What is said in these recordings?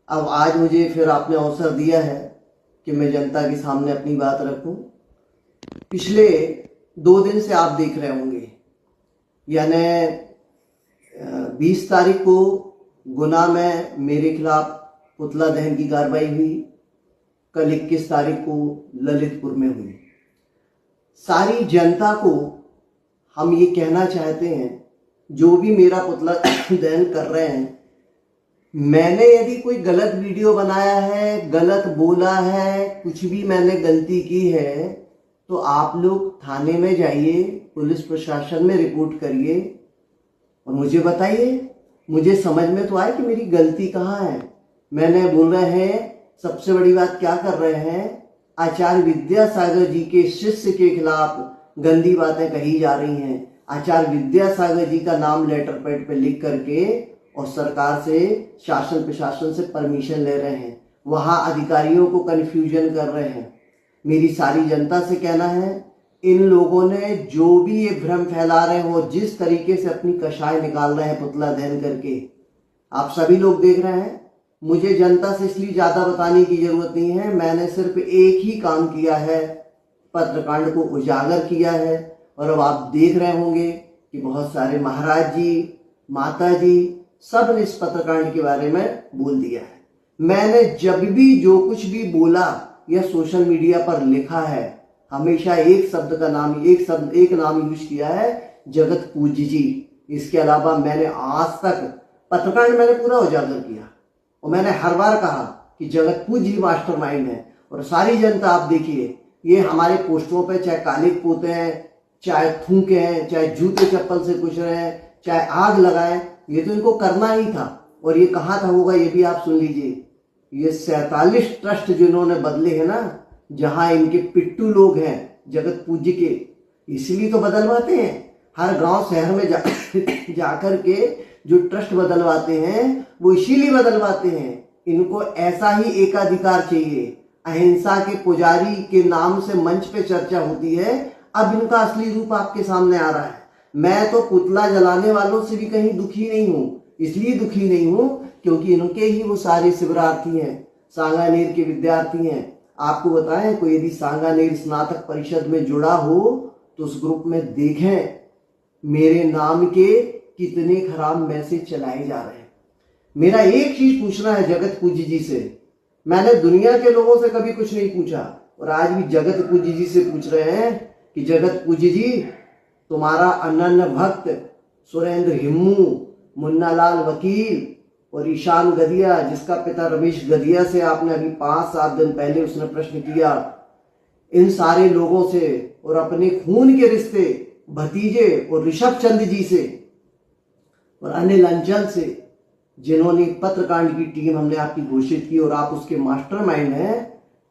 अब आज मुझे फिर आपने अवसर दिया है कि मैं जनता के सामने अपनी बात रखूं। पिछले 2 दिन से आप देख रहे होंगे, यानी 20 तारीख को गुना में मेरे खिलाफ पुतला दहन की कार्रवाई हुई। कल 21 तारीख को ललितपुर में हुई। सारी जनता को हम ये कहना चाहते हैं, जो भी मेरा पुतला दहन कर रहे हैं, मैंने यदि कोई गलत वीडियो बनाया है, गलत बोला है, कुछ भी मैंने गलती की है, तो आप लोग थाने में जाइए, पुलिस प्रशासन में रिपोर्ट करिए और मुझे बताइए। मुझे समझ में तो आए कि मेरी गलती कहाँ है। मैंने बोल रहे हैं, सबसे बड़ी बात क्या कर रहे हैं, आचार्य विद्यासागर जी के शिष्य के खिलाफ गंदी बातें कही जा रही हैं। आचार्य विद्यासागर जी का नाम लेटर पैड पे लिख करके और सरकार से, शासन प्रशासन से परमिशन ले रहे हैं। वहां अधिकारियों को कंफ्यूजन कर रहे हैं। मेरी सारी जनता से कहना है, इन लोगों ने जो भी ये भ्रम फैला रहे हैं, वो जिस तरीके से अपनी कषाय निकाल रहे हैं पुतला दहन करके, आप सभी लोग देख रहे हैं। मुझे जनता से इसलिए ज्यादा बताने की जरूरत नहीं है। मैंने सिर्फ एक ही काम किया है, पत्रकांड को उजागर किया है। और अब आप देख रहे होंगे कि बहुत सारे महाराज जी, माता जी, सब ने इस पत्रकांड के बारे में बोल दिया है। मैंने जब भी जो कुछ भी बोला या सोशल मीडिया पर लिखा है, हमेशा एक शब्द का नाम, एक नाम यूज किया है, जगत पूज्य जी। इसके अलावा मैंने आज तक पत्रकांड मैंने पूरा उजागर किया और मैंने हर बार कहा कि जगत पूज्य जी मास्टरमाइंड है। और सारी जनता आप देखिए, ये हमारे पोस्टरों पे चाहे काले पोते हैं, चाहे थूके हैं, चाहे जूते चप्पल से कुछ रहे हैं, चाहे आग लगाए, ये तो इनको करना ही था। और ये कहाँ था होगा, ये भी आप सुन लीजिए। ये 47 ट्रस्ट जिन्होंने बदले हैं ना, जहां इनके पिट्टू लोग हैं जगत पूज्य के, इसलिए तो बदलवाते हैं। हर गांव शहर में जाकर के जो ट्रस्ट बदलवाते हैं, वो इसीलिए बदलवाते हैं। इनको ऐसा ही एकाधिकार चाहिए। अहिंसा के पुजारी के नाम से मंच पे चर्चा होती है, अब इनका असली रूप आपके सामने आ रहा है। मैं तो पुतला जलाने वालों से भी कहीं दुखी नहीं हूं। इसलिए दुखी नहीं हूं क्योंकि इनके ही वो सारे शिविरार्थी हैं, सांगानेर के विद्यार्थी हैं। आपको बताएं, कोई यदि सांगानेर स्नातक परिषद में जुड़ा हो तो उस ग्रुप में देखें मेरे नाम के कितने खराब मैसेज चलाए जा रहे हैं। मेरा एक चीज पूछना है जगत पूज्य जी से। मैंने दुनिया के लोगों से कभी कुछ नहीं पूछा और आज भी जगत पूज्य जी से पूछ रहे हैं कि जगत पूज्य जी, तुम्हारा अनन्य भक्त सुरेंद्र हिम्मू, मुन्नालाल वकील और ईशान गदिया, जिसका पिता रमेश गदिया से आपने अभी 5-7 दिन पहले उसने प्रश्न किया, इन सारे लोगों से और अपने खून के रिश्ते भतीजे और ऋषभ चंद जी से और अनिल अंचल से, जिन्होंने पत्रकांड की टीम हमने आपकी घोषित की और आप उसके मास्टरमाइंड हैं,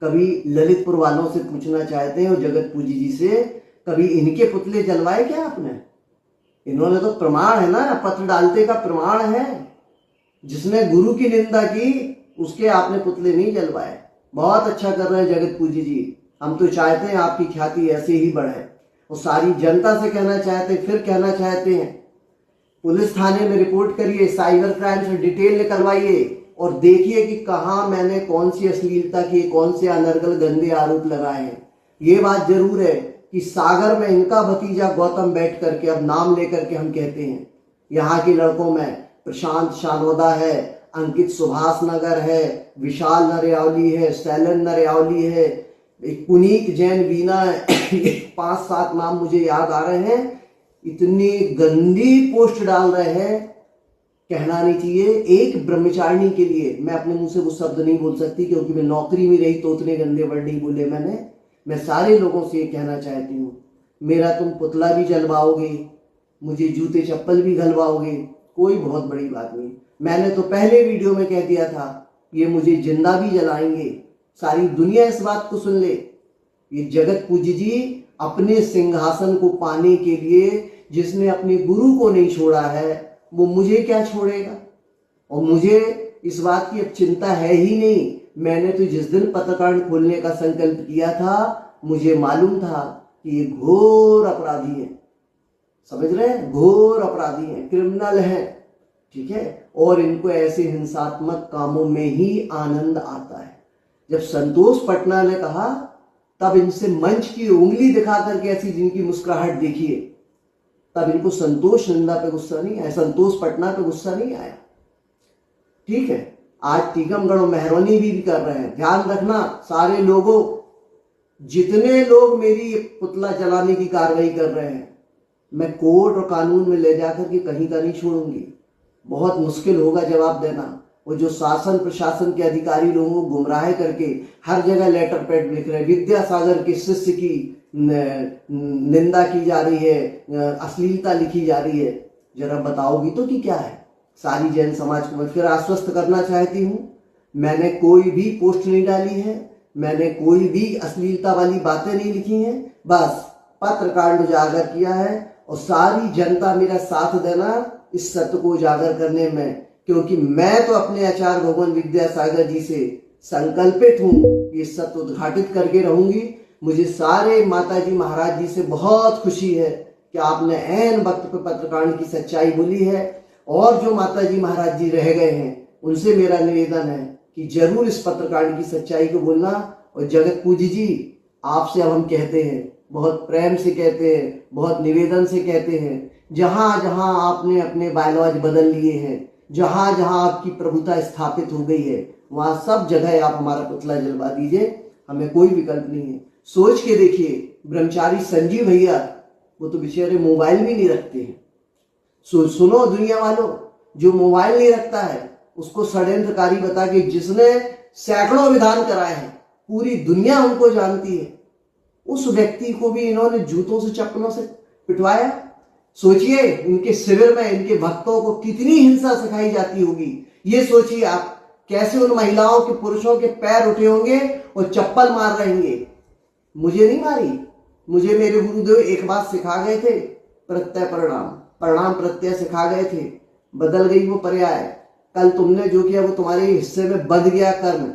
कभी ललितपुर वालों से पूछना चाहते हैं और जगत पूजी जी से, कभी इनके पुतले जलवाए क्या आपने? इन्होंने तो प्रमाण है ना, पत्र डालते का प्रमाण है। जिसने गुरु की निंदा की उसके आपने पुतले नहीं जलवाए। बहुत अच्छा कर रहे हैं जगत पूजी जी। हम तो चाहते हैं आपकी ख्याति ऐसे ही बढ़े और सारी जनता से कहना चाहते, फिर कहना चाहते हैं, पुलिस थाने में रिपोर्ट करिए, साइबर क्राइम से डिटेल निकलवाइए और देखिए कि कहाँ मैंने कौन सी अश्लीलता की, कौन से अनर्गल गंदे आरोप लगाए हैं। ये बात जरूर है कि सागर में इनका भतीजा गौतम बैठ करके, अब नाम लेकर के हम कहते हैं, यहाँ के लड़कों में प्रशांत शानोदा है, अंकित सुभाष नगर है, विशाल नरियावली है, सैलन नरियावली है, एक पुनीत जैन वीना है। 5-7 नाम मुझे याद आ रहे हैं। इतनी गंदी पोस्ट डाल रहे हैं, कहना नहीं चाहिए। एक ब्रह्मचारिणी के लिए मैं अपने मुंह से वो शब्द नहीं बोल सकती क्योंकि मैं नौकरी में रही तो उतने गंदे वर्ड नहीं बोले मैंने। मैं सारे लोगों से ये कहना चाहती हूँ, मेरा तुम पुतला भी जलवाओगे, मुझे जूते चप्पल भी घलवाओगे, कोई बहुत बड़ी बात नहीं। मैंने तो पहले वीडियो में कह दिया था, ये मुझे जिंदा भी जलाएंगे। सारी दुनिया इस बात को सुन ले। ये जगत पूज्य जी अपने सिंहासन को पाने के लिए, जिसने अपने गुरु को नहीं छोड़ा है, वो मुझे क्या छोड़ेगा। और मुझे इस बात की अब चिंता है ही नहीं। मैंने तो जिस दिन पत्रकांड खोलने का संकल्प किया था, मुझे मालूम था कि ये घोर अपराधी है। समझ रहे हैं, घोर अपराधी हैं, क्रिमिनल हैं। ठीक है, और इनको ऐसे हिंसात्मक कामों में ही आनंद आता है। जब संतोष पटना ने कहा तब इनसे मंच की उंगली दिखा करके ऐसी जिनकी मुस्कुराहट देखिए, तब इनको संतोष नंदा पे गुस्सा नहीं आया, संतोष पटना पे गुस्सा नहीं आया। ठीक है, आज टीकमगढ़ और मेहरौनी भी कर रहे हैं। ध्यान रखना सारे लोगों, जितने लोग मेरी पुतला जलाने की कार्रवाई कर रहे हैं, मैं कोर्ट और कानून में ले जाकर के कहीं का नहीं छोड़ूंगी। बहुत मुश्किल होगा जवाब देना। वो जो शासन प्रशासन के अधिकारी लोगों को गुमराह करके हर जगह लेटर पैड लिख रहे हैं, विद्यासागर के शिष्य की निंदा की जा रही है, अश्लीलता लिखी जा रही है, जरा बताओगी तो कि क्या है। सारी जैन समाज को मैं फिर आश्वस्त करना चाहती हूँ, मैंने कोई भी पोस्ट नहीं डाली है, मैंने कोई भी अश्लीलता वाली बातें नहीं लिखी हैं, बस पत्रकांड उजागर किया है। और सारी जनता मेरा साथ देना इस सत्य को उजागर करने में, क्योंकि मैं तो अपने आचार्य भगवान विद्यासागर जी से संकल्पित हूँ कि इस सत्य उद्घाटित करके रहूंगी। मुझे सारे माताजी महाराज जी से बहुत खुशी है कि आपने ऐन वक्त पे पत्रकांड की सच्चाई बोली है। और जो माताजी महाराज जी रह गए हैं उनसे मेरा निवेदन है कि जरूर इस पत्रकांड की सच्चाई को बोलना। और जगत पूजी जी, आपसे अब हम कहते हैं, बहुत प्रेम से कहते हैं, बहुत निवेदन से कहते हैं, जहां जहां आपने अपने बायलॉज बदल लिए हैं, जहां जहां आपकी प्रभुता स्थापित हो गई है, वहां सब जगह आप हमारा पुतला जलवा दीजिए, हमें कोई विकल्प नहीं है। सोच के देखिए, ब्रह्मचारी संजीव भैया, वो तो बेचारे मोबाइल भी नहीं रखते हैं। सुनो दुनिया वालों, जो मोबाइल नहीं रखता है उसको षड्यंत्रकारी बता के, जिसने सैकड़ों विधान कराए हैं, पूरी दुनिया उनको जानती है, उस व्यक्ति को भी इन्होंने जूतों से चप्पलों से पिटवाया। सोचिए इनके शिविर में इनके भक्तों को कितनी हिंसा सिखाई जाती होगी। ये सोचिए आप, कैसे उन महिलाओं के पुरुषों के पैर उठे होंगे और चप्पल मार रहेंगे। मुझे नहीं मारी, मुझे मेरे गुरुदेव एक बात सिखा गए थे, प्रत्यय प्रणाम, प्रणाम प्रत्यय सिखा गए थे। बदल गई वो पर्याय, कल तुमने जो किया वो तुम्हारे हिस्से में बद गया कर्म।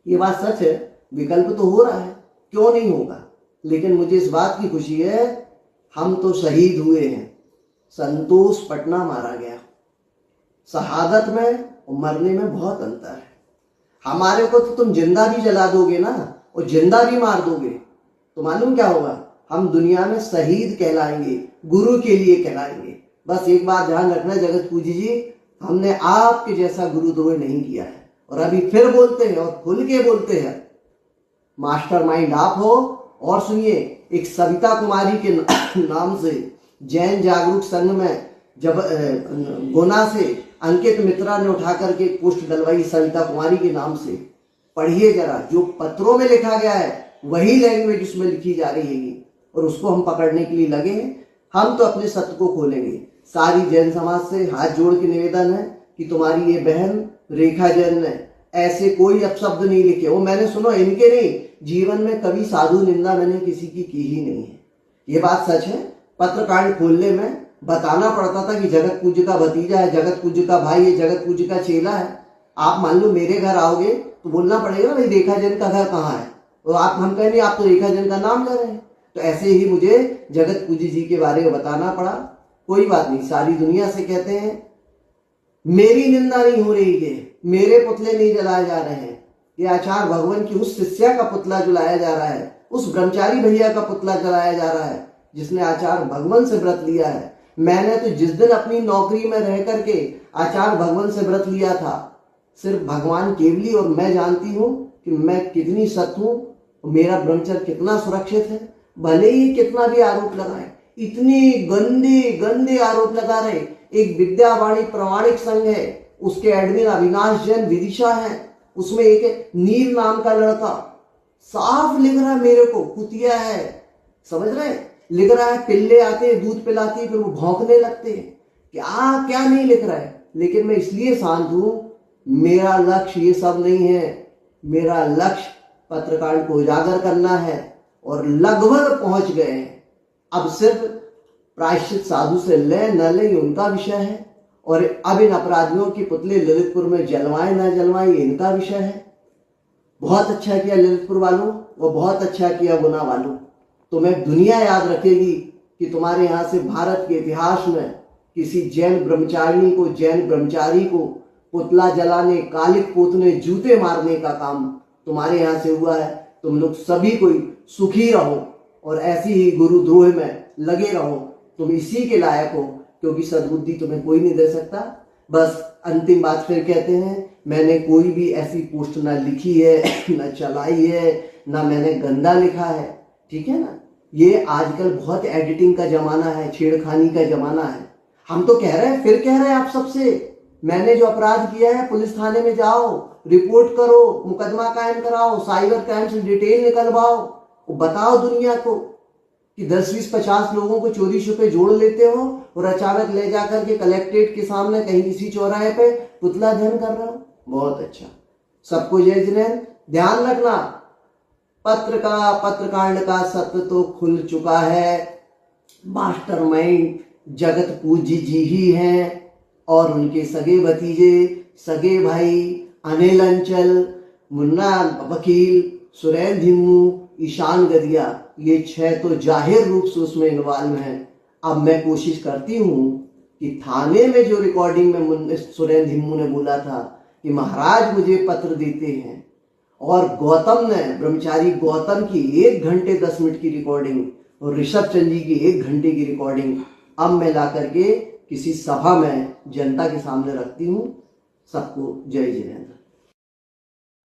ये बात सच है, विकल्प तो हो रहा है, क्यों नहीं होगा। लेकिन मुझे इस बात की खुशी है, हम तो शहीद हुए हैं। संतोष पटना मारा गया। शहादत में और मरने में बहुत अंतर है। हमारे को तो तुम जिंदा भी जला दोगे ना, और जिंदा भी मार दोगे, तो मालूम क्या होगा, हम दुनिया में शहीद कहलाएंगे, गुरु के लिए कहलाएंगे। बस एक बात ध्यान रखना जगत पूजी जी, हमने आपके जैसा गुरुद्रोह नहीं किया है। और अभी फिर बोलते हैं और खुल के बोलते हैं, मास्टरमाइंड आप हो। और सुनिए, एक सविता कुमारी के नाम से जैन जागरूक संघ में जब गुना से अंकित मित्रा ने उठा करके एक पोस्ट डलवाई सविता कुमारी के नाम से, पढ़िए जरा, जो पत्रों में लिखा गया है वही लैंग्वेज उसमें लिखी जा रही है, और उसको हम पकड़ने के लिए लगे हैं। हम तो अपने सत्य को खोलेंगे। सारी जैन समाज से हाथ जोड़ के निवेदन है कि तुम्हारी ये बहन रेखा जैन ने ऐसे कोई अपशब्द नहीं लिखे। वो मैंने सुनो, इनके नहीं, जीवन में कभी साधु निंदा मैंने किसी की ही नहीं है। ये बात सच है। पत्रकांड खोलने में बताना पड़ता था कि जगत पूज्य का भतीजा है, जगत पूज्य का भाई है, जगत पूज्य का चेला है। आप मान लो मेरे घर आओगे तो बोलना पड़ेगा भाई रेखा जैन का घर कहाँ है, और आप हम कहेंगे आप तो रेखा जैन का नाम ले रहे हैं। तो ऐसे ही मुझे जगत पूज्य जी के बारे में बताना पड़ा। कोई बात नहीं, सारी दुनिया से कहते हैं, मेरी निंदा नहीं हो रही है, मेरे पुतले नहीं जलाए जा रहे हैं, ये आचार्य भगवान की उस शिष्या का पुतला जलाया जा रहा है, उस ब्रह्मचारी भैया का पुतला जलाया जा रहा है जिसने आचार्य भगवान से व्रत लिया है। मैंने तो जिस दिन अपनी नौकरी में रह करके आचार्य भगवान से व्रत लिया था, सिर्फ भगवान केवली और मैं जानती हूँ कि मैं कितनी सत हूँ, मेरा ब्रह्मचर्य कितना सुरक्षित है। भले ही कितना भी आरोप लगाए, इतनी गंदे गंदे आरोप लगा रहे। एक विद्यावाणी प्रमाणिक संघ है, उसके एडमिन अविनाश जैन विदिशा है, उसमें एक नील नाम का लड़का साफ लिख रहा है मेरे को कुतिया है, समझ रहे, लिख रहा है पिल्ले आते दूध पिलाती फिर वो भौंकने लगते हैं, क्या क्या नहीं लिख रहा है। लेकिन मैं इसलिए शांत हूं, मेरा लक्ष्य ये सब नहीं है, मेरा लक्ष्य पत्रकांड को उजागर करना है, और लगभग पहुंच गए हैं। अब सिर्फ प्रायश्चित साधु से ले न ले उनका विषय है, और अब इन अपराधियों के पुतले ललितपुर में जलवाएं न जलवाएं ये इनका विषय है। बहुत अच्छा किया ललितपुर वालों, और बहुत अच्छा किया गुना वालों। तुम्हें दुनिया याद रखेगी कि तुम्हारे यहाँ से भारत के इतिहास में किसी जैन ब्रह्मचारी को पुतला जलाने, कालिक पोतने, जूते मारने का काम तुम्हारे यहाँ से हुआ है। तुम लोग सभी कोई सुखी रहो और ऐसी ही गुरुद्रोह में लगे रहो। तुम इसी के लायक हो, क्योंकि सद्बुद्धि तुम्हें कोई नहीं दे सकता। बस अंतिम बात फिर कहते हैं, मैंने कोई भी ऐसी पोस्ट ना लिखी है, ना चलाई है, ना मैंने गंदा लिखा है, ठीक है ना। ये आजकल बहुत एडिटिंग का जमाना है, छेड़खानी का जमाना है। हम तो कह रहे हैं, फिर कह रहे हैं आप सबसे, मैंने जो अपराध किया है पुलिस थाने में जाओ, रिपोर्ट करो, मुकदमा कायम कराओ, साइबर क्राइम से डिटेल निकलवाओ, बताओ दुनिया को कि 10, 20, 50 लोगों को चोरी छुपे जोड़ लेते हो और अचानक ले जाकर के कलेक्ट्रेट के सामने कहीं किसी चौराहे पे पुतला दहन कर रहे हो। बहुत अच्छा, सबको जय जिनेंद्र। ध्यान रखना, पत्रकांड का सत्य तो खुल चुका है। मास्टरमाइंड जगत पूज्य जी ही हैं और उनके सगे भतीजे, सगे भाई अनिल अंचल, मुन्ना वकील, सुरेंद्र धिम्मू, ईशान गदिया, ये 6 तो जाहिर रूप से उसमें इन्वॉल्व हैं। अब मैं कोशिश करती हूँ कि थाने में जो रिकॉर्डिंग में सुरेंद्र धिम्मू ने बोला था कि महाराज मुझे पत्र देते हैं, और गौतम ने, ब्रह्मचारी गौतम की 1 घंटे 10 मिनट की रिकॉर्डिंग और ऋषभ चंद जी की 1 घंटे की रिकॉर्डिंग अब मैं ला करके किसी सभा में जनता के सामने रखती हूँ। सबको जय जिनेंद्र।